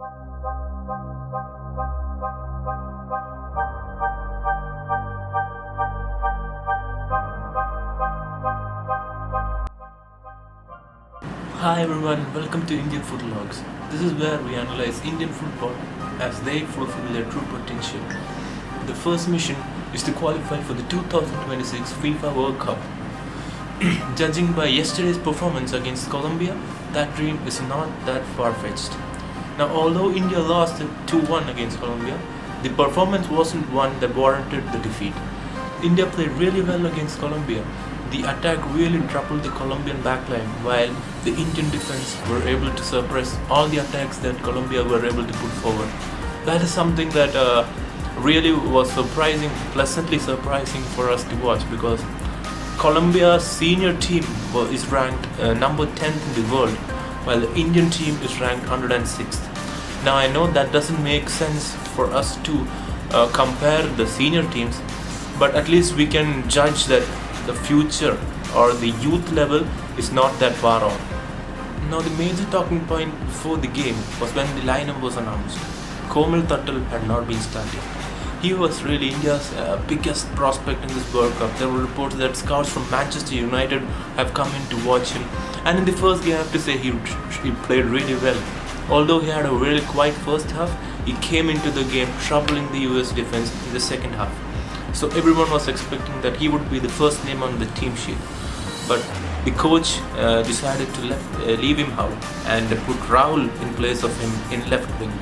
Hi everyone, welcome to Indian Food Logs. This is where we analyze Indian football as they fulfill their true potential. The first mission is to qualify for the 2026 FIFA World Cup. Judging by yesterday's performance against Colombia, that dream is not that far-fetched. Now, although India lost 2-1 against Colombia, the performance wasn't one that warranted the defeat. India played really well against Colombia. The attack really troubled the Colombian backline, while the Indian defense were able to suppress all the attacks that Colombia were able to put forward. That is something that really was pleasantly surprising for us to watch, because Colombia's senior team is ranked number 10th in the world, while the Indian team is ranked 106th. Now I know that doesn't make sense for us to compare the senior teams, but at least we can judge that the future or the youth level is not that far off. Now the major talking point before the game was when the lineup was announced. Komal Tattal had not been starting. He was really India's biggest prospect in this World Cup. There were reports that scouts from Manchester United have come in to watch him, and in the first game I have to say he played really well. Although he had a really quiet first half, he came into the game troubling the US defense in the second half. So everyone was expecting that he would be the first name on the team sheet. But the coach decided to leave him out and put Rahul in place of him in left wing.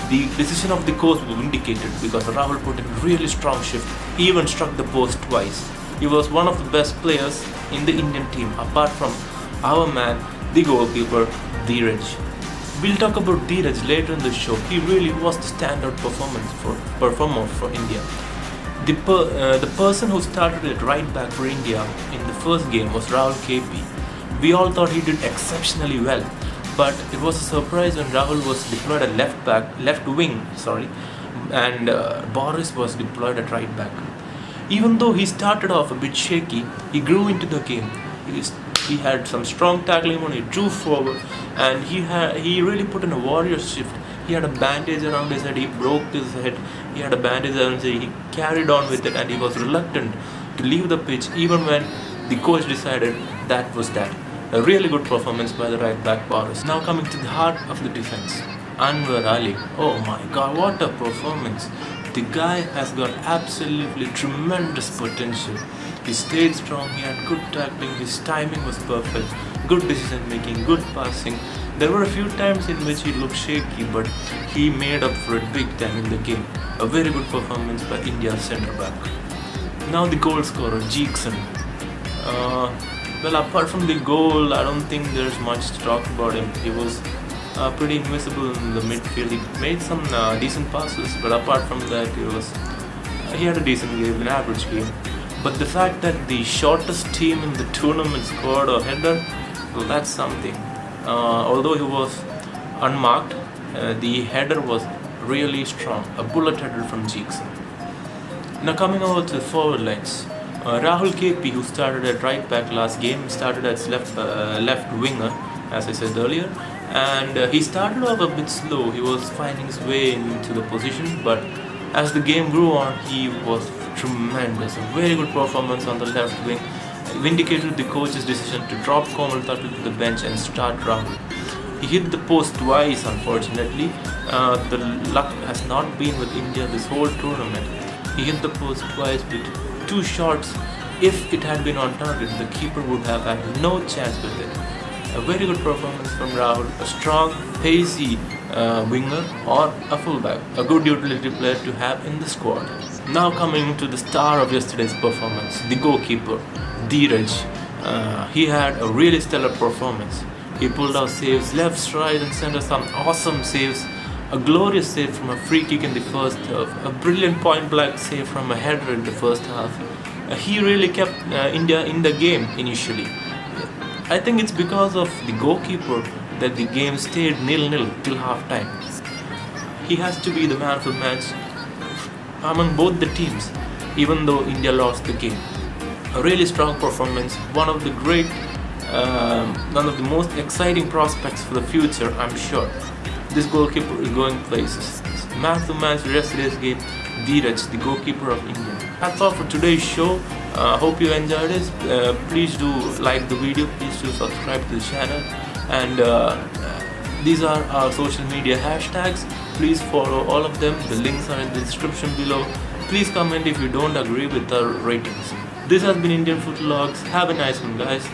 The decision of the coach was vindicated because Rahul put in really strong shift. He even struck the post twice. He was one of the best players in the Indian team, apart from our man, the goalkeeper, Dheeraj. We'll talk about Dheeraj later in the show. He really was the standout performer for India. The person who started at right back for India in the first game was Rahul KP. We all thought he did exceptionally well, but it was a surprise when Rahul was deployed at left wing, and Boris was deployed at right back. Even though he started off a bit shaky, he grew into the game. He had some strong tackling when he drew forward, and he really put in a warrior shift. He had a bandage around his head, he broke his head, he had a bandage around his head, he carried on with it, and he was reluctant to leave the pitch even when the coach decided that was that. A really good performance by the right back Boris. Now coming to the heart of the defense, Anwar Ali. Oh my god, what a performance. The guy has got absolutely tremendous potential. He stayed strong, he had good tackling, his timing was perfect, good decision making, good passing. There were a few times in which he looked shaky, but he made up for it big time in the game. A very good performance by India's centre back. Now the goal scorer, Jackson. Well, apart from the goal, I don't think there's much to talk about him. He was pretty invisible in the midfield. He made some decent passes, but apart from that, he had a decent game, an average game. But the fact that the shortest team in the tournament scored a header, well, that's something. Although he was unmarked, the header was really strong, a bullet header from Jackson. Now coming over to the forward lines, Rahul KP, who started at right back last game, started as left winger, as I said earlier, and he started off a bit slow. He was finding his way into the position, but as the game grew on, he was tremendous. A very good performance on the left wing. Vindicated the coach's decision to drop Komal Tattal to the bench and start Rahul. He hit the post twice, unfortunately. The luck has not been with India this whole tournament. He hit the post twice with two shots. If it had been on target, the keeper would have had no chance with it. A very good performance from Rahul, a strong, pacey winger or a fullback, a good utility player to have in the squad. Now coming to the star of yesterday's performance, the goalkeeper, Dheeraj. He had a really stellar performance. He pulled out saves left, right and centre, some awesome saves, a glorious save from a free kick in the first half, a brilliant point-blank save from a header in the first half. He really kept India in the game initially. I think it's because of the goalkeeper that the game stayed 0-0 till half-time. He has to be the man of the match among both the teams, even though India lost the game. A really strong performance, one of the most exciting prospects for the future, I'm sure. this goalkeeper is going places. Man-to-match yesterday's game, Dheeraj, the goalkeeper of India. That's all for today's show. Hope you enjoyed it. Please do like the video. Please do subscribe to the channel. And these are our social media hashtags. Please follow all of them. The links are in the description below. Please comment if you don't agree with our ratings. This has been Indian Food Vlogs. Have a nice one, guys.